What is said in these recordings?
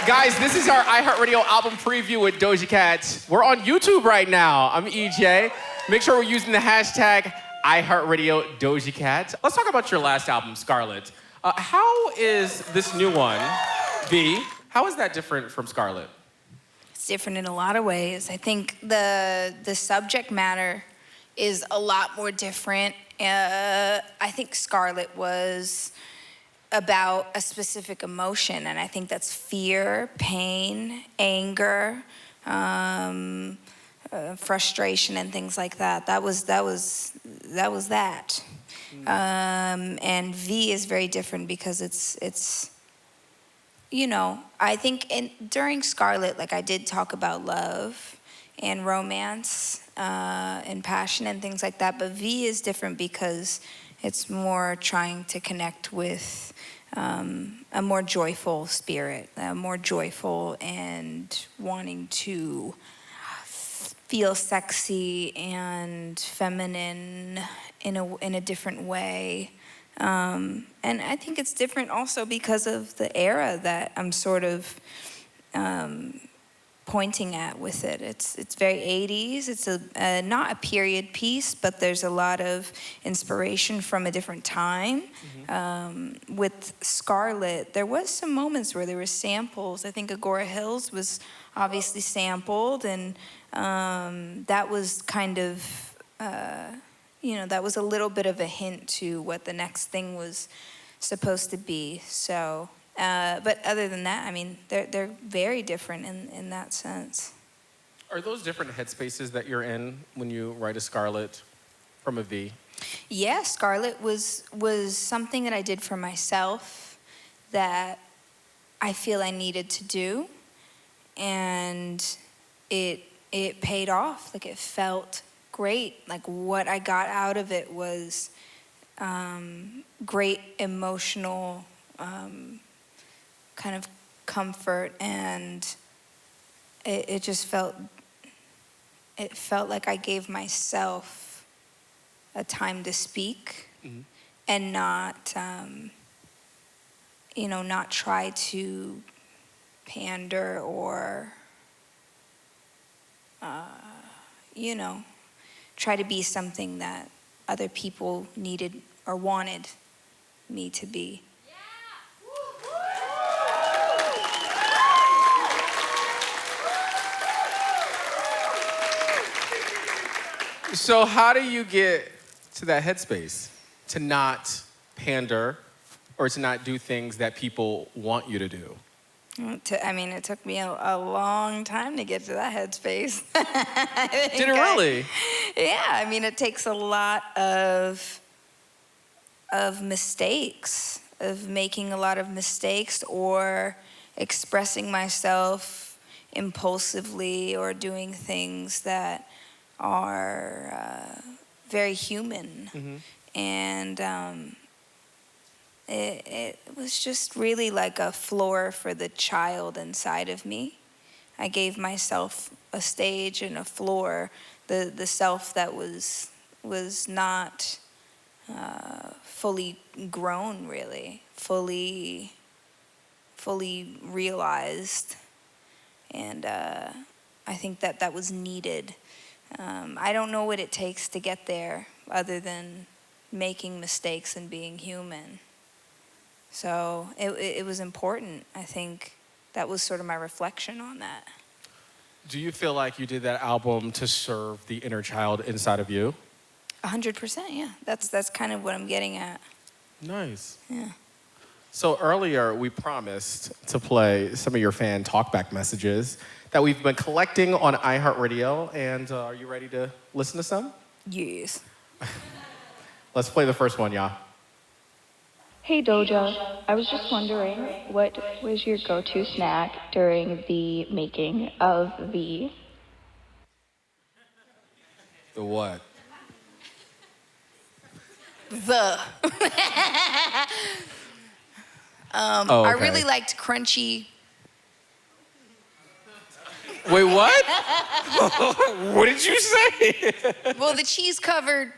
Guys, this is our iHeartRadio album preview with Doja Cat. We're on YouTube right now. I'm EJ. Make sure we're using the hashtag iHeartRadio Doja Cat. Let's talk about your last album, Scarlet. How is this new one, V, how is that different from Scarlet? It's different in a lot of ways. I think the subject matter is a lot more different. I think Scarlet was about a specific emotion, and I think that's fear, pain, anger, frustration, and things like that. That was that. And V is very different because it's you know, I think during Scarlet, like I did talk about love and romance and passion and things like that, but V is different because it's more trying to connect with a more joyful spirit, more joyful and wanting to feel sexy and feminine in a different way. And I think it's different also because of the era that I'm sort of pointing at with it. It's very 80s. It's not a period piece, but there's a lot of inspiration from a different time. Mm-hmm. With Scarlet, there was some moments where there were samples. I think Agora Hills was obviously sampled, and that was kind of, that was a little bit of a hint to what the next thing was supposed to be. So. But other than that, I mean, they're very different in that sense. Are those different headspaces that you're in when you write a Scarlet from a V? Yeah, Scarlet was something that I did for myself that I feel I needed to do, and it paid off. Like, it felt great. Like, what I got out of it was great emotional kind of comfort, and it just felt like I gave myself a time to speak. Mm-hmm. And not not try to pander or try to be something that other people needed or wanted me to be. So how do you get to that headspace? To not pander or to not do things that people want you to do? It took me a long time to get to that headspace. Did it really? Yeah, it takes a lot of mistakes, of making a lot of mistakes or expressing myself impulsively or doing things that are very human. Mm-hmm. And it was just really like a floor for the child inside of me. I gave myself a stage and a floor, the self that was not fully grown, really, fully realized. And I think that was needed. I don't know what it takes to get there other than making mistakes and being human. So it was important. I think that was sort of my reflection on that. Do you feel like you did that album to serve the inner child inside of you? 100%, yeah. That's kind of what I'm getting at. Nice. Yeah. So earlier we promised to play some of your fan talkback messages that we've been collecting on iHeartRadio, and are you ready to listen to some? Yes. Let's play the first one, y'all. Hey Doja, I was just wondering, what was your go-to snack during the making of V? The what? Okay. I really liked crunchy. Wait, what? What did you say? Well, the cheese covered.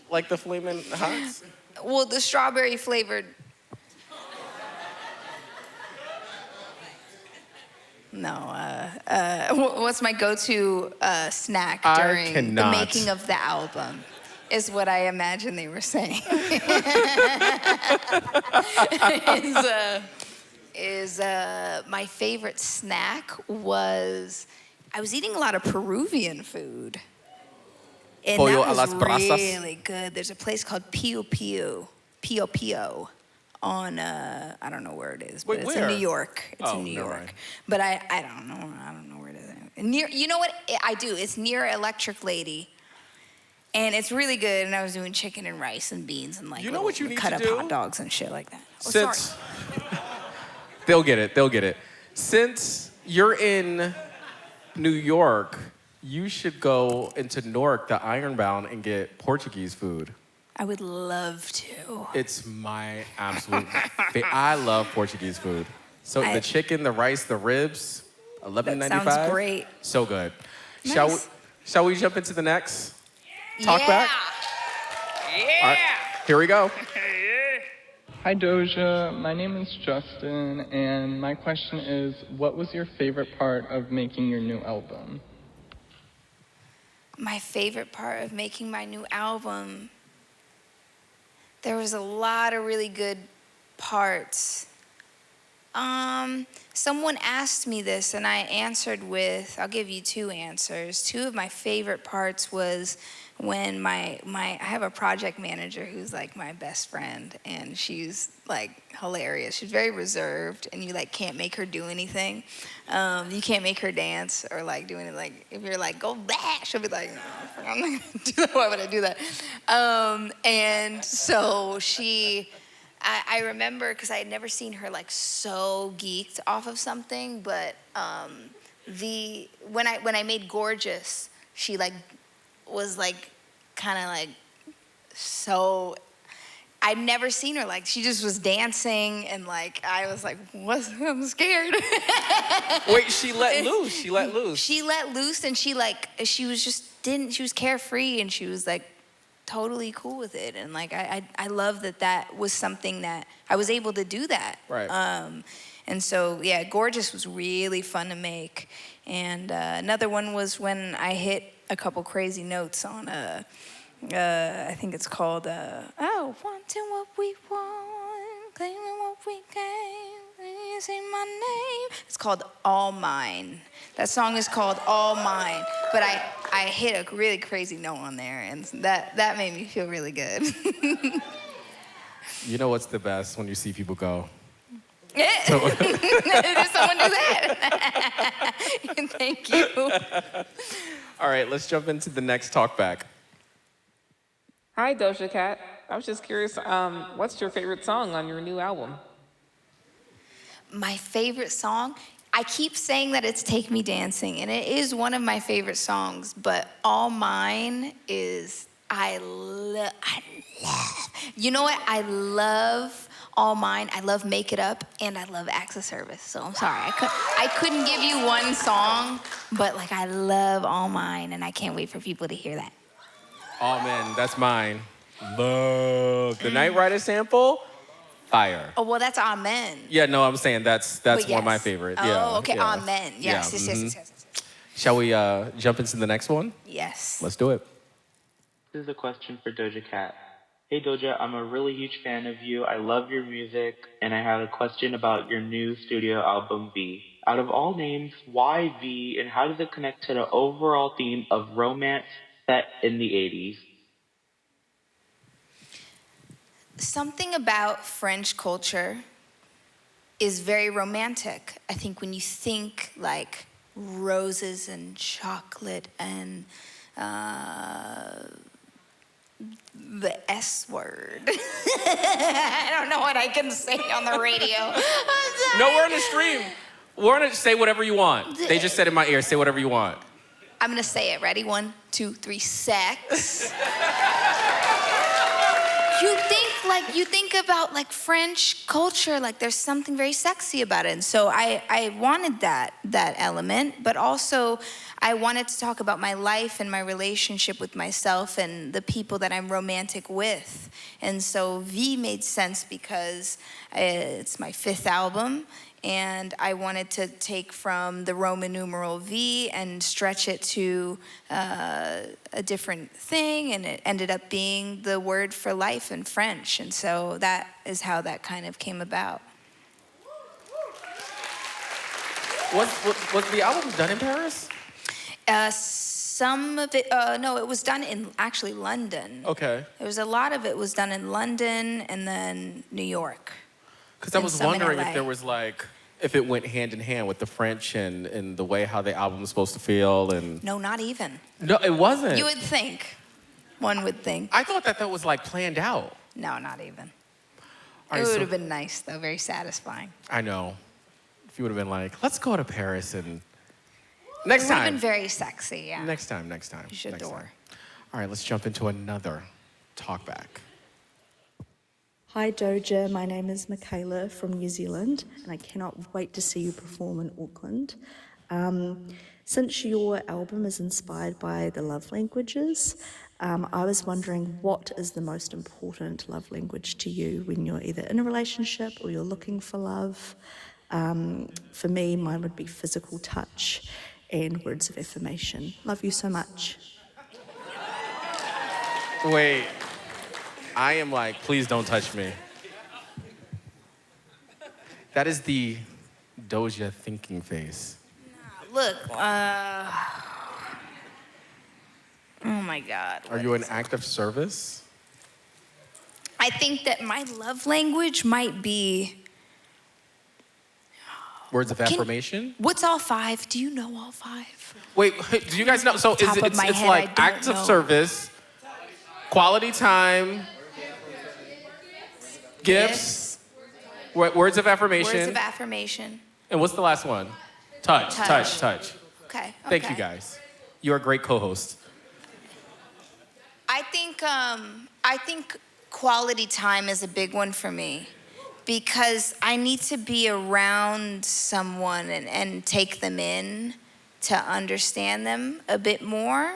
Like the Flamin' Hots? Well, the strawberry flavored No. What's my go-to snack I during the cannot. making of the album? Is what I imagine they were saying. My favorite snack was I was eating a lot of Peruvian food. And Pollo that a las was brasas. really good. There's a place called Pio Pio on I don't know where it is, but Wait, it's in where? New York. It's Oh, in New never York. mind. But I don't know where it is. Near, you know what I do? It's near Electric Lady. And it's really good. And I was doing chicken and rice and beans and like You know what you need cut to up do? hot dogs and shit like that. Oh, Since sorry. they'll get it. Since you're in New York, you should go into Newark, the Ironbound, and get Portuguese food. I would love to. It's my absolute I love Portuguese food. So I- the chicken, the rice, the ribs, $11.95. That sounds great. So good. Nice. Shall we jump into the next talk Yeah. back? Yeah. All right, here we go. Hi Doja, my name is Justin, and my question is, what was your favorite part of making your new album? My favorite part of making my new album, there was a lot of really good parts. Someone asked me this and I answered with, I'll give you two answers. Two of my favorite parts was when I have a project manager who's like my best friend, and she's like hilarious. She's very reserved, and you like can't make her do anything. You can't make her dance or like do anything. Like if you're like go back, she'll be like, no, I'm not gonna do that. Why would I do that? And so I remember because I had never seen her like so geeked off of something, but when I made Gorgeous, she like was like kind of like so. I'd never seen her like she just was dancing and like I was like, what? I'm scared. Wait, she let loose. She let loose. She let loose and she was carefree and she was like totally cool with it, and like I love that was something that I was able to do that. Right. And so yeah, Gorgeous was really fun to make, and another one was when I hit a couple crazy notes on I think it's called wanting what we want, claiming what we can, say my name. It's called All Mine. That song is called All Mine, but I hit a really crazy note on there, and that made me feel really good. You know what's the best when you see people go? Did someone do that? Thank you. All right, let's jump into the next talk back. Hi, Doja Cat. I was just curious, what's your favorite song on your new album? My favorite song, I keep saying that it's Take Me Dancing, and it is one of my favorite songs, but All Mine is, I love, you know what? I love All Mine, I love Make It Up, and I love Acts of Service. So I'm sorry, I couldn't give you one song, but like I love All Mine, and I can't wait for people to hear that. Oh man, that's mine. Love the Night Rider sample. Fire. Oh, well, that's Amen. Yeah, no, I'm saying that's But one of my yes. favorite. Oh, Yeah, okay, yeah. Amen. Yes, Yeah, yes. Shall we jump into the next one? Yes. Let's do it. This is a question for Doja Cat. Hey Doja, I'm a really huge fan of you. I love your music, and I have a question about your new studio album, V. Out of all names, why V, and how does it connect to the overall theme of romance set in the 80s? Something about French culture is very romantic. I think when you think like roses and chocolate and the S word. I don't know what I can say on the radio. No, we're on the stream. We're gonna say whatever you want. They just said in my ear, say whatever you want. I'm gonna say it. Ready? 1, 2, 3. Sex. You think about like French culture, like there's something very sexy about it. And so I wanted that element, but also I wanted to talk about my life and my relationship with myself and the people that I'm romantic with. And so V made sense because it's my 5th album, And I wanted to take from the Roman numeral V and stretch it to a different thing, and it ended up being the word for life in French. And so that is how that kind of came about. Was the album done in Paris? Some of it, no, it was done in actually London. Okay. There was a lot of it was done in London and then New York. Because I And was some in wondering if LA. there was like, if it went hand in hand with the French and the way how the album was supposed to feel and... No, not even. No, it wasn't. You would think. One would think. I thought that was like planned out. No, not even. All right, It so- would have been nice, though, very satisfying. I know. If you would have been like, let's go to Paris and... Next It would have time. been very sexy, yeah. Next time. You should next adore. time. All right, let's jump into another talkback. Hi Doja, my name is Michaela from New Zealand and I cannot wait to see you perform in Auckland. Since your album is inspired by the love languages, I was wondering what is the most important love language to you when you're either in a relationship or you're looking for love? For me, mine would be physical touch and words of affirmation. Love you so much. Wait. I am like, please don't touch me. That is the Doja thinking face. Look, oh my God. Are you in active service? I think that my love language might be, Words of affirmation? what's all five? Do you know all five? Wait, do you guys know? So Top of my it's head, like I don't acts of know. service, quality time, gifts, words of affirmation. Words of affirmation. And what's the last one? Touch. Okay. Thank you okay. guys. You are a great co-host. I think quality time is a big one for me because I need to be around someone and take them in to understand them a bit more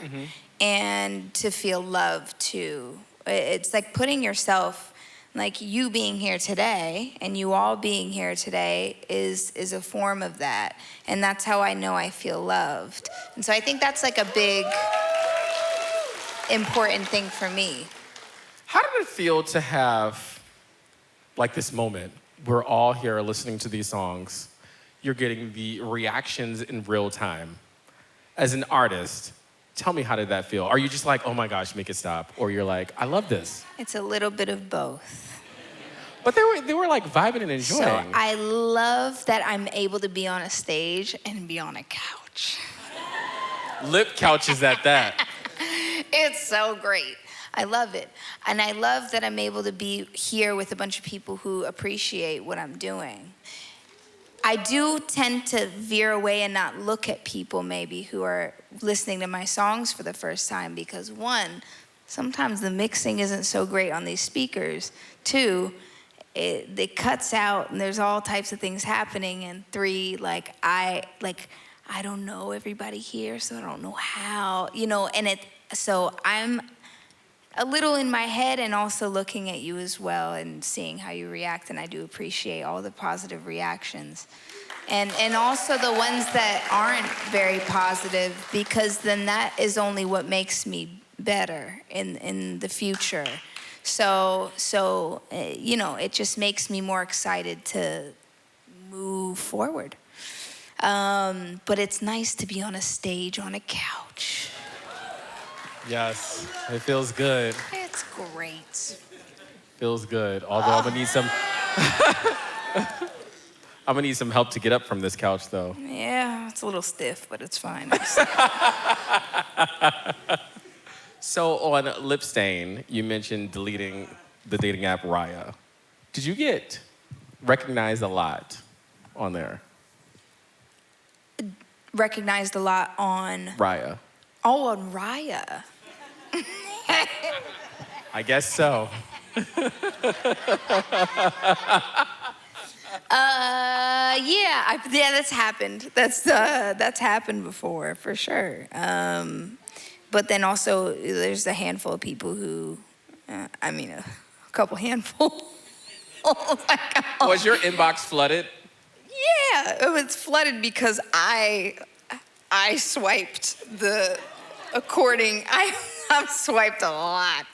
and to feel love too. It's like putting yourself, like you being here today and you all being here today is a form of that. And that's how I know I feel loved. And so I think that's like a big, important thing for me. How did it feel to have like this moment? We're all here listening to these songs. You're getting the reactions in real time. As an artist, tell me, how did that feel? Are you just like, oh my gosh, make it stop? Or you're like, I love this. It's a little bit of both. But they were like vibing and enjoying. So I love that I'm able to be on a stage and be on a couch. Lip couches at that. It's so great. I love it. And I love that I'm able to be here with a bunch of people who appreciate what I'm doing. I do tend to veer away and not look at people maybe who are listening to my songs for the first time because one, sometimes the mixing isn't so great on these speakers. Two, it cuts out and there's all types of things happening. And three, I don't know everybody here, so I don't know how, so I'm a little in my head and also looking at you as well and seeing how you react, and I do appreciate all the positive reactions. And also the ones that aren't very positive, because then that is only what makes me better in the future. So it just makes me more excited to move forward. But it's nice to be on a stage, on a couch. Yes, it feels good. It's great. Feels good. Although I'm gonna need some I'm gonna need some help to get up from this couch though. Yeah, it's a little stiff, but it's fine. So on Lip Stain, you mentioned deleting the dating app Raya. Did you get recognized a lot on there? Recognized a lot on, Raya. on Raya. I guess so. Yeah, that's happened. That's happened before, for sure. But then also, there's a handful of people who, a couple handful. Was your inbox flooded? Yeah, it's flooded because I swiped the according. I've swiped a lot,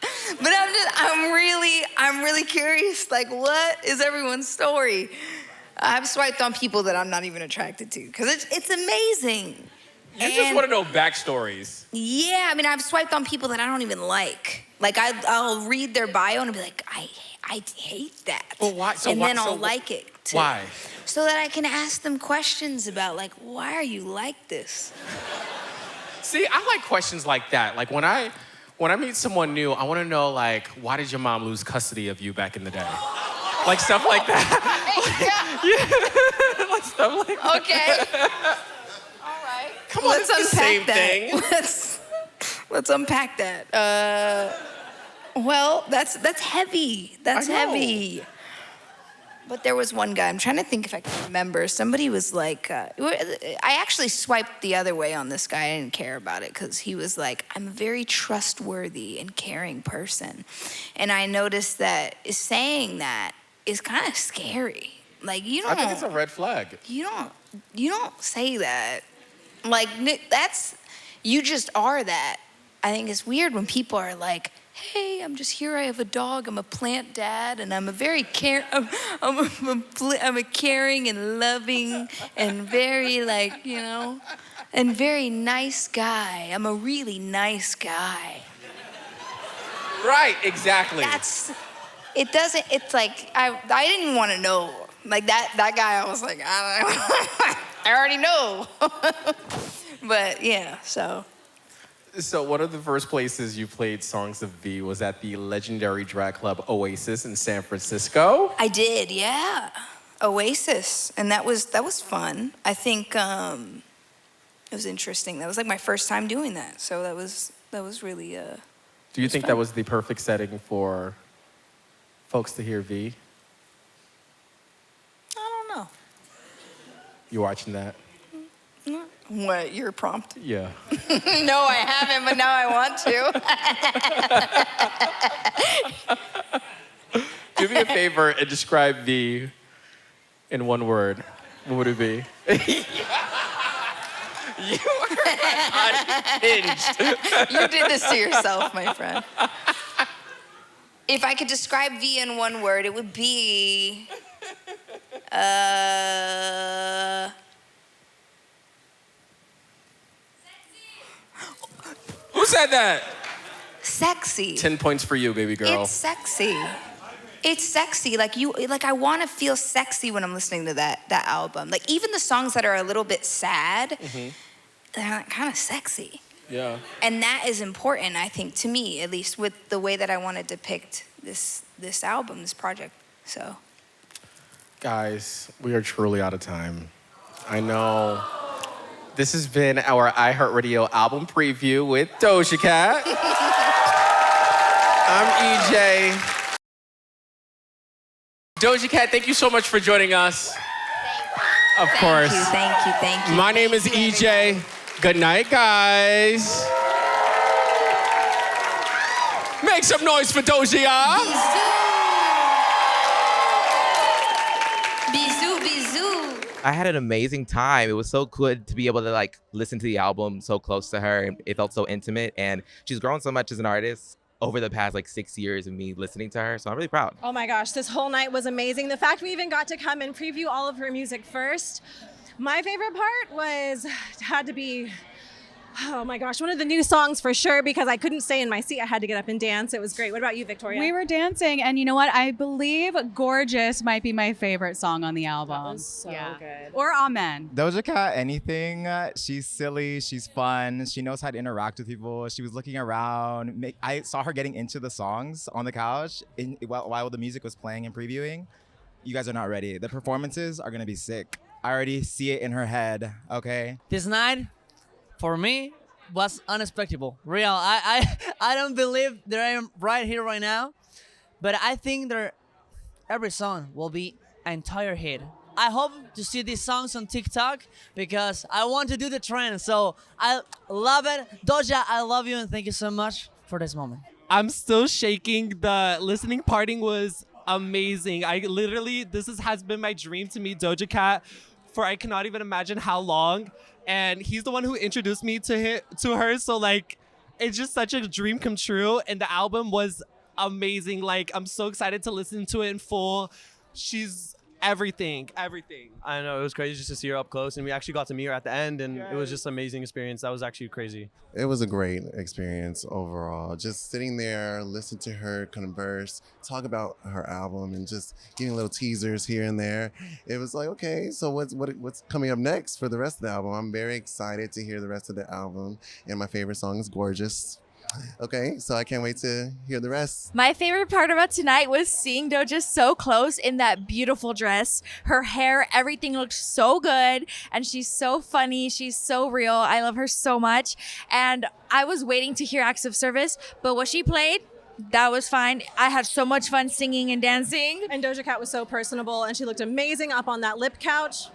but I'm really curious. Like, what is everyone's story? I've swiped on people that I'm not even attracted to because it's amazing. You just want to know backstories. Yeah, I mean, I've swiped on people that I don't even like. Like, I'll read their bio and be like, I hate that. Well, why? And then I'll like it. Too. Why? So that I can ask them questions about, like, why are you like this? See, I like questions like that. Like when I meet someone new, I want to know like, why did your mom lose custody of you back in the day? Like stuff like that. Yeah. Like stuff like that. Okay. All right. Come on, it's the same thing. Let's unpack that. Well, that's heavy. That's heavy. But there was one guy, I'm trying to think if I can remember. Somebody was like, I actually swiped the other way on this guy. I didn't care about it because he was like, I'm a very trustworthy and caring person. And I noticed that saying that is kind of scary. Like, you don't. I think it's a red flag. You don't say that. Like, you just are that. I think it's weird when people are like, hey, I'm just here, I have a dog, I'm a plant dad, and I'm a very I'm a caring and loving and very like, and very nice guy. I'm a really nice guy. Right, exactly. It's like, I didn't even want to know. Like that guy, I was like, I already know. But yeah, so. So one of the first places you played songs of V was at the legendary drag club Oasis in San Francisco. I did, yeah. Oasis, and that was fun. I think it was interesting. That was like my first time doing that, so that was really. Do you think fun. that was the perfect setting for folks to hear V? I don't know. You watching that? What, your prompt? Yeah. No, I haven't, but now I want to. Do me a favor and describe V in one word. What would it be? You are unhinged. You did this to yourself, my friend. If I could describe V in one word, it would be... Who said that? Sexy. 10 points for you, baby girl. It's sexy. It's sexy. Like I want to feel sexy when I'm listening to that album. Like even the songs that are a little bit sad, they're kind of sexy. Yeah. And that is important, I think, to me, at least with the way that I want to depict this album, this project. So. Guys, we are truly out of time. I know. This has been our iHeartRadio album preview with Doja Cat. I'm EJ. Doja Cat, thank you so much for joining us. Of course. Thank you. My name is EJ. Good night, guys. Make some noise for Doja. I had an amazing time. It was so good to be able to like listen to the album so close to her. It felt so intimate, and she's grown so much as an artist over the past like 6 years of me listening to her. So I'm really proud. Oh my gosh, this whole night was amazing. The fact we even got to come and preview all of her music first. My favorite part had to be, oh my gosh, one of the new songs for sure, because I couldn't stay in my seat. I had to get up and dance. It was great. What about you, Victoria? We were dancing, and you know what? I believe Gorgeous might be my favorite song on the album. That was so good. Or Amen. Doja Cat, anything. She's silly, she's fun, she knows how to interact with people. She was looking around. I saw her getting into the songs on the couch while the music was playing and previewing. You guys are not ready. The performances are gonna be sick. I already see it in her head, okay? This night, for me, was unexpected. Real. I don't believe that I am right here right now, but I think that every song will be an entire hit. I hope to see these songs on TikTok because I want to do the trend. So I love it. Doja, I love you and thank you so much for this moment. I'm still shaking. The listening parting was amazing. This has been my dream to meet Doja Cat for I cannot even imagine how long. And he's the one who introduced me to her. So like, it's just such a dream come true. And the album was amazing. Like, I'm so excited to listen to it in full. She's everything. I know, it was crazy just to see her up close, and we actually got to meet her at the end, and it was just an amazing experience. That was actually crazy. It was a great experience overall. Just sitting there, listening to her converse, talk about her album, and just giving little teasers here and there. It was like, okay, so what's coming up next for the rest of the album? I'm very excited to hear the rest of the album, and my favorite song is Gorgeous. Okay, so I can't wait to hear the rest. My favorite part about tonight was seeing Doja so close in that beautiful dress. Her hair, everything looked so good, and she's so funny. She's so real. I love her so much. And I was waiting to hear Acts of Service, but what she played, that was fine. I had so much fun singing and dancing. And Doja Cat was so personable, and she looked amazing up on that lip couch.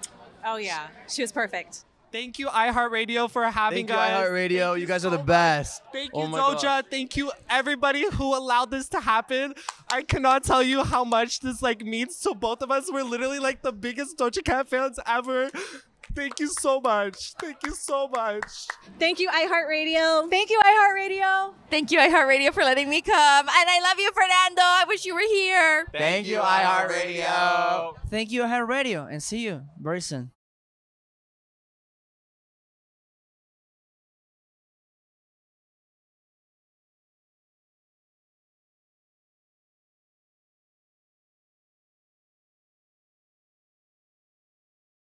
Oh yeah, she was perfect. Thank you, iHeartRadio, for having us. Thank you, iHeartRadio. You guys are the best. Thank you, Oh my Doja. God. Thank you, everybody who allowed this to happen. I cannot tell you how much this means to both of us. We're literally the biggest Doja Cat fans ever. Thank you so much. Thank you so much. Thank you, iHeartRadio. Thank you, iHeartRadio. Thank you, iHeartRadio, for letting me come. And I love you, Fernando. I wish you were here. Thank you, iHeartRadio. Thank you, iHeartRadio, and see you very soon.